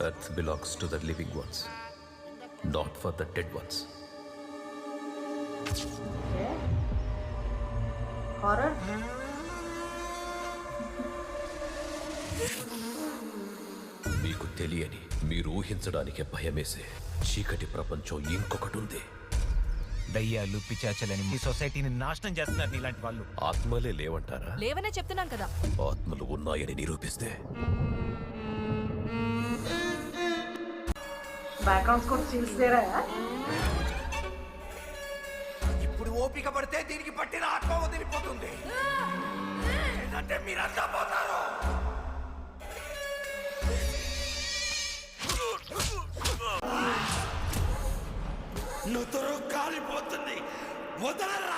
Earth belongs to the living ones, not for the dead ones. Okay. Horror. మీకు తెలియని, మీరు ఊహించడానికే భయమేసే చీకటి ప్రపంచం ఇంకొకటి ఉంది. దయ్యాలు పిచాచలని ఈ సొసైటీని నాశనం చేస్తున్నారు ఇలాంటి వాళ్ళు. ఆత్మలే లేవంటారా? లేవనే చెప్తున్నాం కదా. ఆత్మలు ఉన్నాయని నిరూపిస్తే బ్యాక్గ్రౌండ్ స్కోర్ చీల్చేరా? ఇప్పుడు ఓపిక పడితే దీనికి పట్టిన ఆత్మ వదిలిపోతుంది, లేదంటే మీరంతా పోతారు. నుతురు కాలిపోతుంది, వదలరా.